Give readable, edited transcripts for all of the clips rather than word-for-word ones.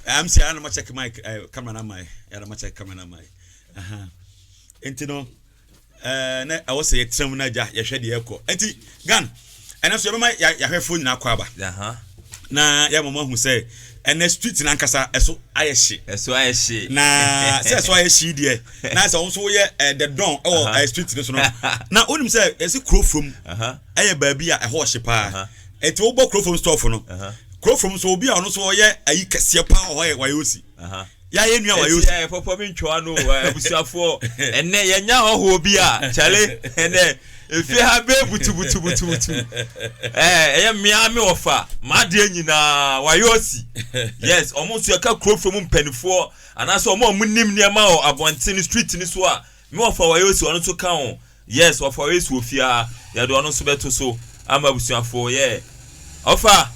I'm saying I'm check my camera na my. I'm check camera na my. Enti no na I was say tram na ja ye hwe de ekọ. Enti gan. Ena so be ma ya hwe phone na akọ aba. Na ya mama hu say ene street na nkasa eso ayeshi. Na say so ayeshi de. Na say won ye the don street no so no. Na onim say esi crow from eye ba bia e ho hye pa. Enti wo bo crow from store for no. Crow from so obi a no so ye ayi kese pa ho ye Wayoosi. Ya ye nua Wayoosi. Ya popo mi ntwa no abusuafo enne ye nya ho obi a chale enne efi ha be butu eye mia me ofa ma de nyina Wayoosi. Yes almost you ka crow from mpanifo anaso omo nim niam a abonten street ni so a me ofa Wayoosi ono so ka ho. Yes ofa Wayoosi ofia ya do ono so beto so ama abusuafo ye ofa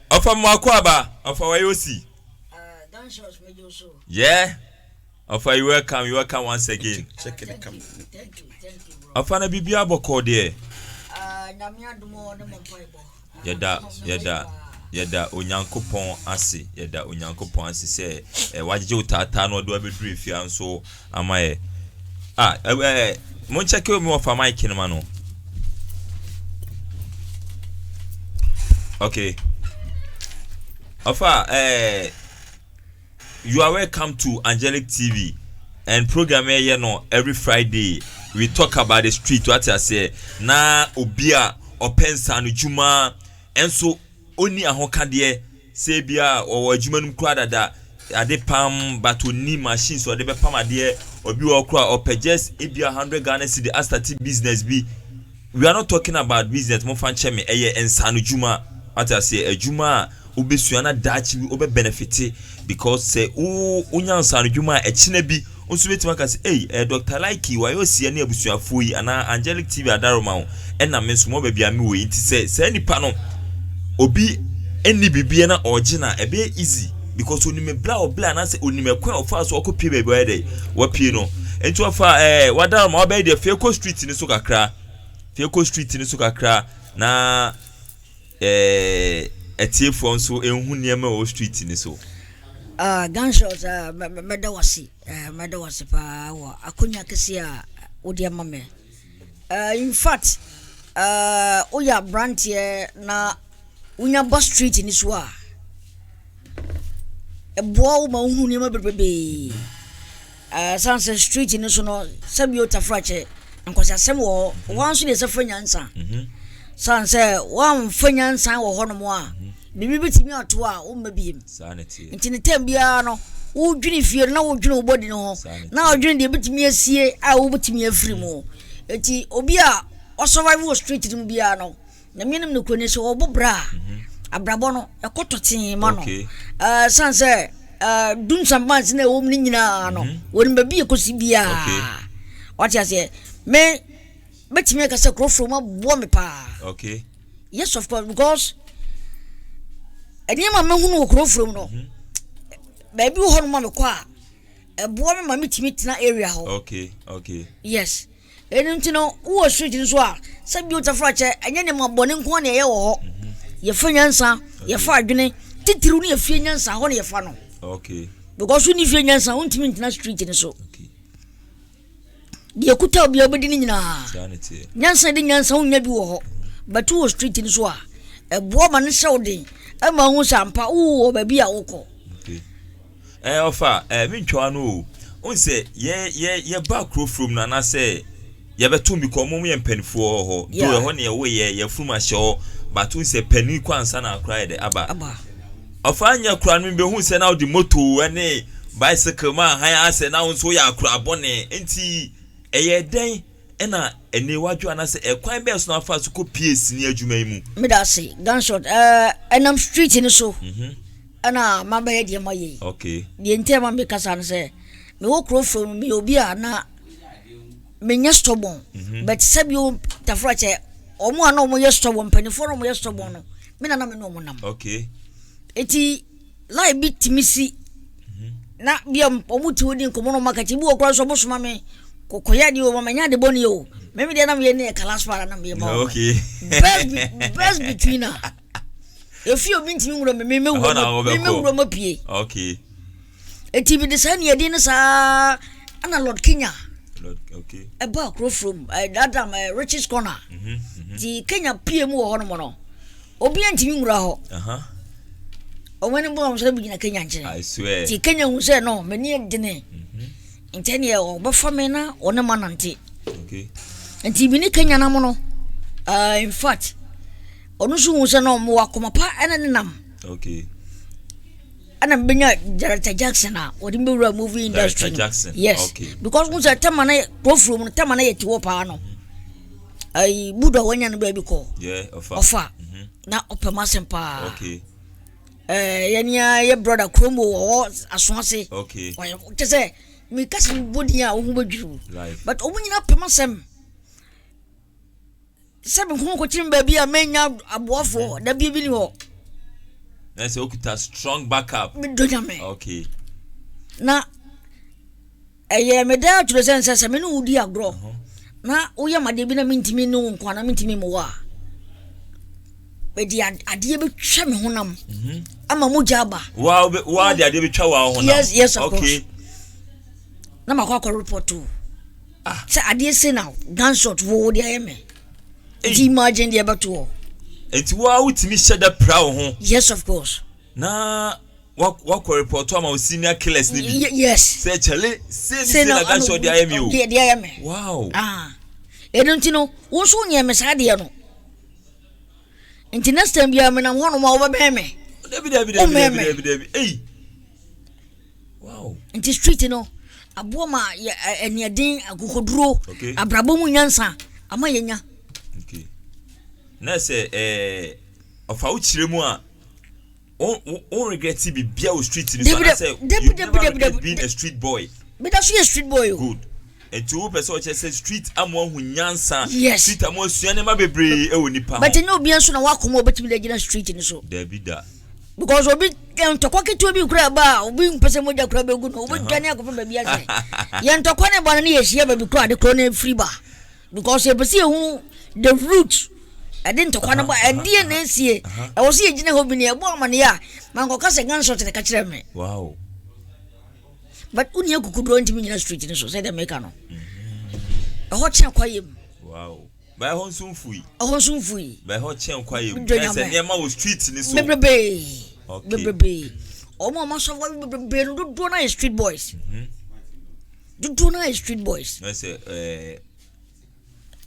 ofa mwakwaba ofa Wayoosi Gun Shot major so. Yeah. Ofa you welcome once again. Check it come. Thank you bro. Ofa na bibia boko de. Nyame adumo no mpaibo. Yeda onyankopon ase. Yeda onyankopon ase se wajeje utata no do abedru efia nso amaye. Mon check me ofa mic no ma no. Okay. Ofa you are welcome to Angelic TV and program here no every Friday we talk about the street what I say na obia opensa no juma enso oni ahoka de se bia o adwuma num kura dada ade pam but oni machine so de be pam ade obi o kura opurchase ebia 100 Ghana cedi start business bi. We are not talking about business mo fan cheme eye ensa no juma what I say adwuma obesuana dachi bi obe benefit because say unyansa no dwuma e china bi onso betima ka say Dr. Likey Wayoosi ani abusuafo yi ana Angelic TV adaroma ho na me nso mo ba bia me wo nti say nipa no obi eni bibia na original e be easy because onime bla na say onime kwa ofa so okopie be be dey wapie no enti ofa wadaroma oba dey Feko street ni so kakra na etiefo nso enhu niam o street ni so. Gun Shot medawasi pa wa akunya kesi a odi ama me. In fact oya brand here na unya bus street ni so a ebo ma hu niam bebebe. Sunset street ni so no sabio tafrache nkosi asem wo wanso de se fanyansa. Sanse wan fanyansa wo hono a bibi bitimi ato a o mabiem sanity ntini tambia no wo dwini fie na wo dwini obodi no na wo dwini de bitimi asie a wo bitimi afiri mu enti obi a o survive wo street dim bia no na menim no kone so obobra abrabo no ekototin ma no sanse dun sambansi na wo mni nyina no woni babi ekosi bia what you say me bitimi ka se krofro ma bo me pa okay yes of course because anyama mahunu okro from no baby wo hono ma me kwa ebo me ma mitimi tina area ho okay yes enu ntino wo street nso a sabi utafra che anya ne mabone nko na ye wo ho ye fa nyansa ye fa adwene titiru ne ye fie nyansa ho ne ye fa no okay because you ni fie nyansa won timi tina street ni so okay ye kuta obi obedi ni nyina nyansa de nyansa won nya bi wo ho but wo street ni so a ebo ma ne shawden ama hu sampa wo ba bia woko okay ofa mi ntwa no on say ye back row from na say ye beto mi ko mom ye mpanifo ho do ho ne ye fuma hye but on say pani kwansa na akra de aba ofa anya kra no be hu say na the moto ene bicycle man han ase na won so ya akra bone enti eye den ena ene wadwo anase ekwan be so na fa so ko PS ni adwuma yi mu me da say Gun Shot enam street ni so ana maba ye de maye okay de ntema me kasa no say me wo kro from me obi a na me nya stobon but sabio tafra che omo ana omo ye stobon panifo omo ye stobon no me na me no omo nam okay eti lai bit misi na bia omo ti woni nkomo no makati bi wo kro so bosoma me kokoya di o mama nya de boni o me de na me ne class para na me ma okay best between If you been to me wuro pie. Okay. A TV design ye dinner sa ana Lord Kenya. Lord, okay. A bar crow from that richest corner. The Kenya PM or no. Obi anti wura ho. O when mo so bi na Kenya nche. I swear. The Kenya who say no, many dene. In 10 years or before me na o na manante. Okay. And TV ni Kenya na mo no. In fact, onu so hu say no mo akoma pa ena nenam. Okay. And I'm being Director Jackson now, or the movie industry. Director Jackson. Yes. Okay. Because once I tell my go from Tamana to Opano, I Buddha when you baby call. Yeah, offer. Now upper Massampa. Okay. Your brother Chrombo or Aswansi. Okay. Why, to say, me cousin Budia who would you. But opening up Massam 7 Honko baby, I may now a waffle, the baby. That's okay. Strong backup. Okay. Now, I am a dad to the sense as a man who dear grow. Now, we are my debina mean to me no one, mean to me more. But the idea of Shamanam. I'm a mujaba. Wow, why the idea of Chawa? Yes, okay. Now, my cocker report too. So I dare say now, gun shot, woe, the aim. Imagine the about two. It's wow to me shed a proud. Yes, of course. Nah, what report to our senior killers? Yes. Say Charlie, say no, I saw the IMU. The IMU. Wow. I don't know what's on your Messiah. Until next time, I'm one of my baby. Hey. Wow. And the street, you know, a boma and your ding, a good okay. A brabomu yansa, a mayanya. Okay. Na say of how chiremua on regret to be beer street in so being a street boy. But that's a street boy. Good. And two person say street am one who nyansa. Yes. Street am one suanema bebre e woni pa. But no be so na wa komo obetimi le gina street ni so. There be that. Because obi ntokwa ketu obi kura ba obi mpese moja kura be gu no obi dwane akofo ba bia say. Ye ntokwa ne bana ne ye hia ba bi kura de kro na free ba. Because e pese hu the root I didn't talk about a DNA. I was here, Gina Hobini, a woman, yeah. Mango Casa gun shot at the catcher me. Wow. But Unia could go into the street in the society mecano. A hot champ quiet. Wow. By a home soon fui. A home soon fui. By hot champ quiet. Yama streets in this baby. Baby. Oh, my master, do nice street boys. Do nice street boys. I say,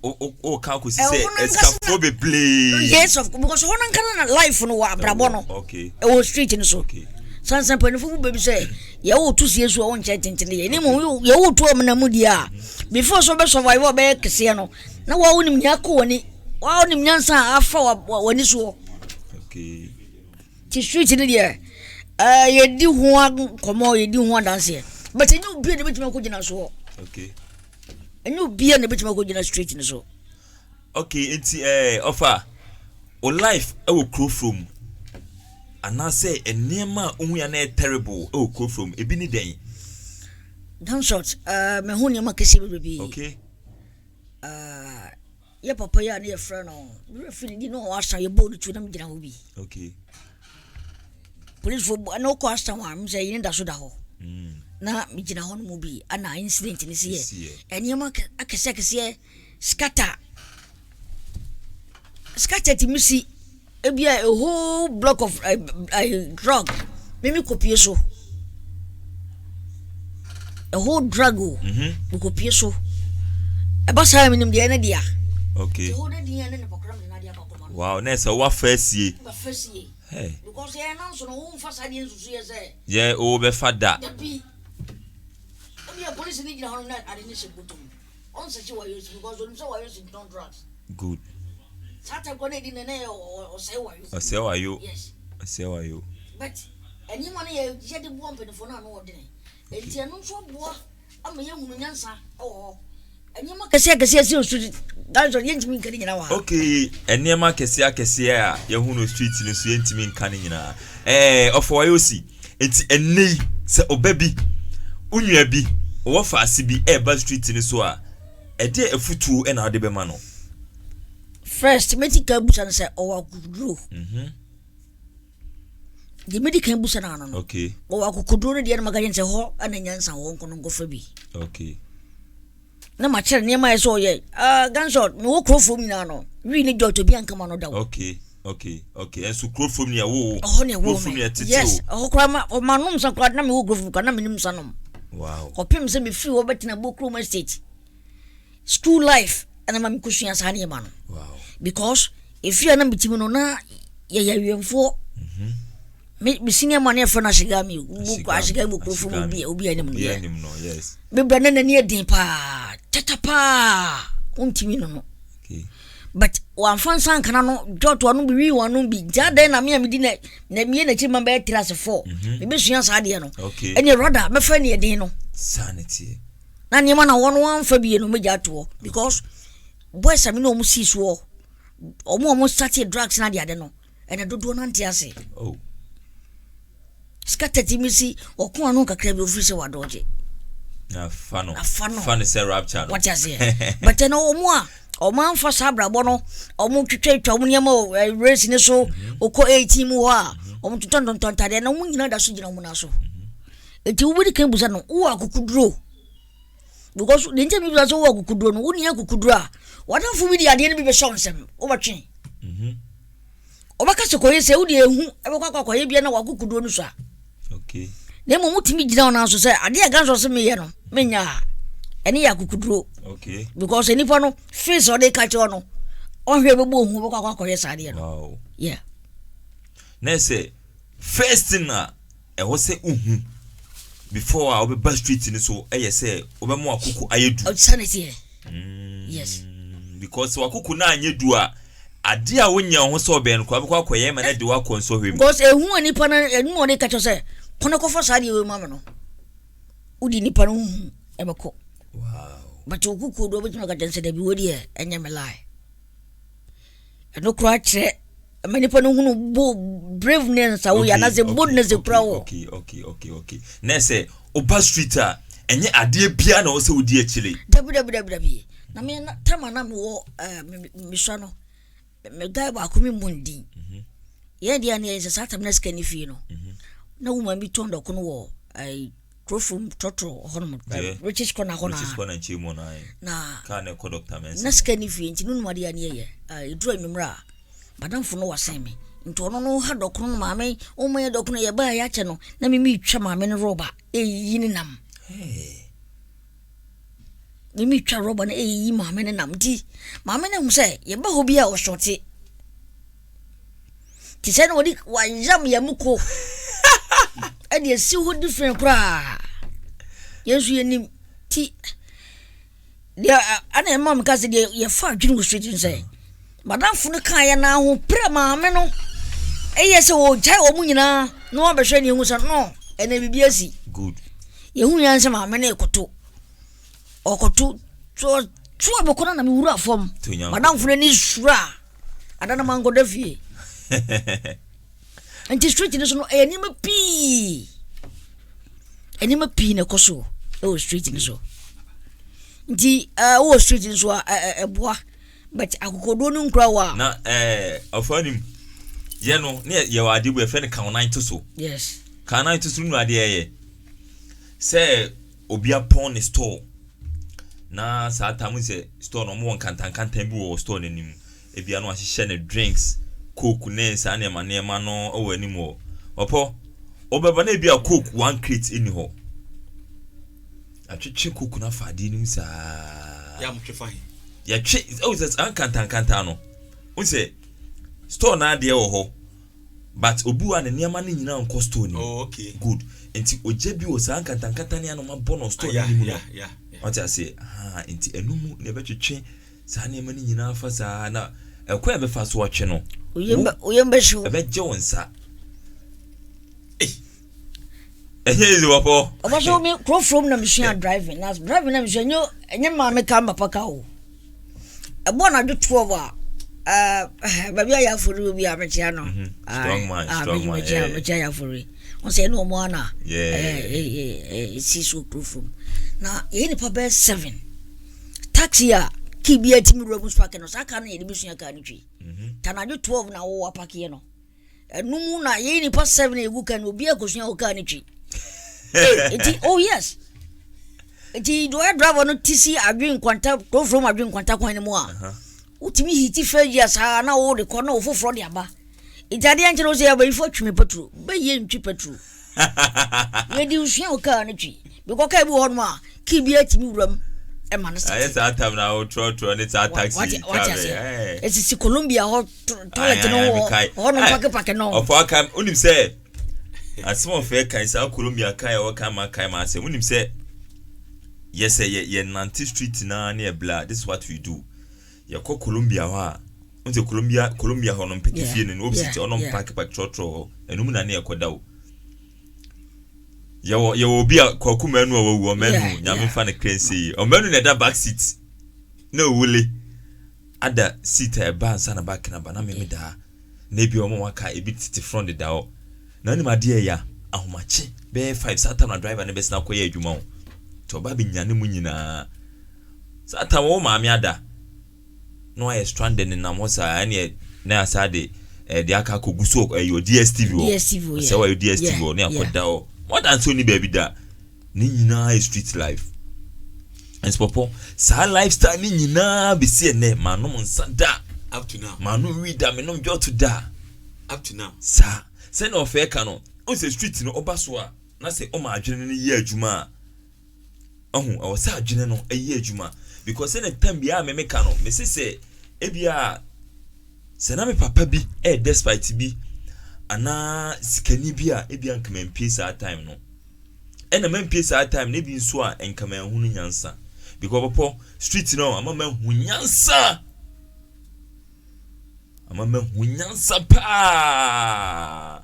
oh, Kaku say, escape play. Yes, of course, because one can life for no Brabono. Okay. Oh, street in so. Okay. Sansan Penfu baby say, you 2 years won't chat into the anymore. You 2 Mudia. Before so best survival back, Cassiano. Now, I wouldn't Yaku and it. Wow, Nimyansa after when this war. Okay. Tis street in the air. You do one come on, you do one dance here. But you know, be the bit of good so. Okay. And you be in a bit of good street in so. Okay, it's offer. Or life, I will crew from. And I say, a near man, only a terrible, oh, crew from a binny day. Gun shot, Mahoney Makasi will be. Okay. Your papa, your friend, you know, after your body to them, will be. Okay. Police for no cost, I'm saying that's what I hope. Na mijina hon mubi ana incident ni siye enyama akese scatter timisi ebia a whole block of drug mimi kopie so a whole drug we kopie so abasa minim de na dia okay the whole dia na program na dia ba koma wow nessa wa first year hey because ya na so no won fasa dia nsusu ye say yeah o be fada police need to have that admission button. On such a way, because when so I use don't drugs. Good. Sata gonna in the nail or say why you. I say why you. Yes. I say why you. But any money you get the bomb for no ordinary. It's a no so boy. I'm a young woman, oh. And you make a second, that's what you mean. Okay, and near my Cassia, Yahuno Street in the Swientimin Canina. Of Wayoosi. It's a knee, say, oh, baby. Unyabi. What fast be a street in the soa? A day a foot and our debemano. First, medical books and say, oh, good. the medical busa na no okay o akokodro de na magayen se ho ana nyansa wo nkono ngofa bi okay na ma chere ne ma so ye gun shot me wo krofo mi na no wi ni joto bi anka ma no da wo okay and so krofo mi ya wo krofo mi ya tete yes o kra ma num sa kra na me wo krofo na me nim sa nom wow kopim se me free wo betina bokro ma state school life and ma me kusua sa ne ma no wow because if you are na bitimi no na ya wiemfo me senior man e fona shigami buku ashigami krofo obi anim no yes me bra na na edin pa tata pa untimi no okay but one fan san kana no dot one bi wi one bi jada na me amidi na me na chima ba class 4 me be sua sa de no okay any rather me fa ne edin no sanity na ne ma na one fa bi no me ja to because boys am no mu si so omo start drugs na de ade no ene dodo na ntiase oh skata timisi okun anu kakra bi ofisi wadoje na fano say rapture what you say but no omo anfa sabra bono omo twetwa omo nyama race ne so okọ 18 mu ha omo tuton tade na omo nyina da so gina omo na so eti wo bi kan busa no wo akukuduro because the ntemi busa so wo akukuduro no wo ni akukuduro a wadanfo bi di ade ne bi be show nsem wo batwe obaka se koye se wo di ehu ebekwa koye bia na wakukuduro no so a okay nemo mutimi gina ona so say ade aga so se meye no menya ene ya kukuduro okay because enipa no face o de ka che no ohwe bebo ohu bokwa koye sade no wow yeah na say first na e ho se uhu before I be street ni so e say obemo akuku ayedu sanity yes because wakuku na anyedu a ade a wonya ho so be no kwa bekwa koye ma na de wa konso hwem because ehu enipa na enu o de ka che say kono ko for sade we mama no udi nipa no ebeko wow but okuku do betuma ka tense da bi wodi e enye me lie eno kra che manipa no hunu braveness awo ya na ze boldness kra wo okay na say oba street a enye ade bia na wo se wodi akire dabi na me na tama na me wo me swa no me guy ba ko me mundi ye dia na ye se satam na skani fi no na wuma mi tondo ko no wo ai krofum totro hono British kona nchimo na kana ko doctor men na skani fi nti no made ya ne ye edura nwumra madam fo no wasemi nti ono no ha dokro no maame o maye dokro ye ba ya che no na mi twa maame no roba eyi ni nam mi twa roba na eyi maame ne nam di maame ne hu se ye ba ho bia o shorty ti se no wodi wa yam ya muko ade si ho different kra yesu yenim ti dia ana mam ka se dia ye fa dwunu go street say madam fu no kan ya na ho pre maame no eye se wo jai wo munyina no obehwe ne hu se no ene bibia si good ye hu yan se maame na ekoto okoto so abekona na mi wura fom madam fu ni sura adana mango da fie anti street ni so no enima pi na koso o street ni so nti o street ni so eboa but akokodo no nkra wa na ofanim ye no ne ye wa adibu e fe ne kan 9 to so yes kan 9 to so no ade ye say obi upon store na sa tamu se store no mo kantan bi wo store nanim e bia no ahye ne drinks coke ne sa ne ma no o anim o opo obeba na bia coke 1 crate ini ho atwetwe coke na fade nim sa ya mtwe fahin ya twe o se kantan no o se store na de wo ho but obu an ne ma no nyina nko store ni oh okay good enti oje bi o sa kantan ne ano ma bono store ni mu yeah what I say enti enumu ne betwetwe sa ne ma no nyina fa sa na ekwa be fa so watwe no uyemba shu ebe je wonsa ehe wapo obaso me crow from na machine driving na machine nyo enye ma me ka mba paka o ebo na do 12 a baby ya furu bi a metia no strong man metia ya furu on say no mo na si so crow from na ye ni pa be 7 taxi ya kibia timi romus park no saka na ye bi suya ka ni twi tana do 12 na wo park ye no numu na ye ni pa 7 egu kan obi akosua o kan ni twi eti oh yes eti do I drive no tisi adwin kwanta to from adwin kwanta kwan ni mu a utimi hiti failure sa na o de kono ofofro de aba eti ade anche no se ya ba ifo twime petro be ye ntwi petro ye di usua o kan ni twi because kai bi ho no a ki bi atimi wuram e man sa yes atam na o tro ne ta taxi it's Colombia ho toilet no ho no pack no of akam unim say asimo fe kan sa Colombia kai o kan ma kai ma say unim say yes ye nanti street na e bla this is what we do ye ko Colombia wa unse Colombia ho no mpeki fie ne obisity o no pack tro enum na ne ekoda o ye obi kwaku manu awu o manu nyame fa ne crazy o manu na da back seat na wule ada seat e ba nsa na back na ba na me da na bi o mo waka e bit titi front da o na ni ma de ya ahomache be 5 satan na driver ne be sna koye adwuma o to ba bi nyane mu nyina satan wo ma me ada no I stranded in namosa ane na asade de aka koguso your DSTV o se wa your DSTV o ne akoda o more than so ni baby da ni nyina street life and popo sa lifestyle ni nyina be se ne manom nsada up to now manu read am no jo to da up to now sa se no fe ka no on se street no obaso a na se o ma adwene ni ye adwuma ohun o sa adwene no ye adwuma because in a time bia me ka no me se ebia se na me papa bi despite bi ana sikani bi a ebia nkama mpie sa time no ena man mpie sa time na bi nso a nkama ehunu nyansa because popo street no ama man hu nyansa pa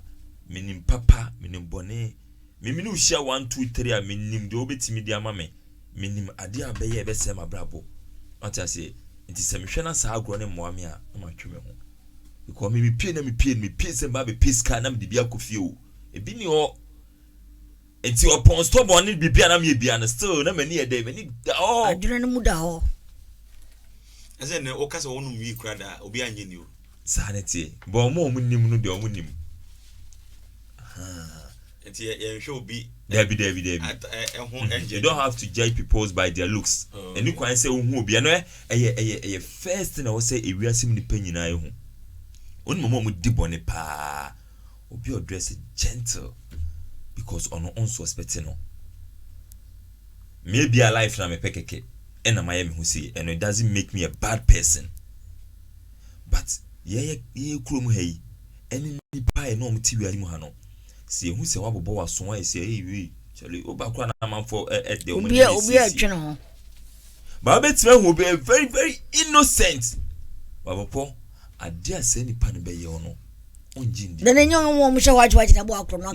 minim papa minim bone mimini uhia 1 2 3 a minim de obetimi de ama me minim ade abeye be se mabrabo ati ase nti se mehwe na sa agro ne moame a na matwe me ho because me pie se ba be piska na me de bia kofie o ebi ni o enti upon stop on bi bia na me bia na still na mani e dey mani oh adwene no mu da ho ase ne o kasa wonu wi krada obi anye ni o sanity bo mo nim no de o nim enti ye hwe obi Debbie. You don't have to judge people by their looks. And you can say, "Who be no? First thing I will say, if we are simply penny na ehu. One moment with deep on pa. Obi your dress gentle because on no suspecting no. Maybe a life na me pekeke. And I am who say, and it doesn't make me a bad person. But ye krum hey. Any pa no mti wi alimu hano. See who say wabobo waso an say we chale obakwa na manfo de o obi atwene ho ba betime hu be very very innocent wabopo ade ase nipa ne be ye ono onjindi de nenyo mo hwe waje na bo akro no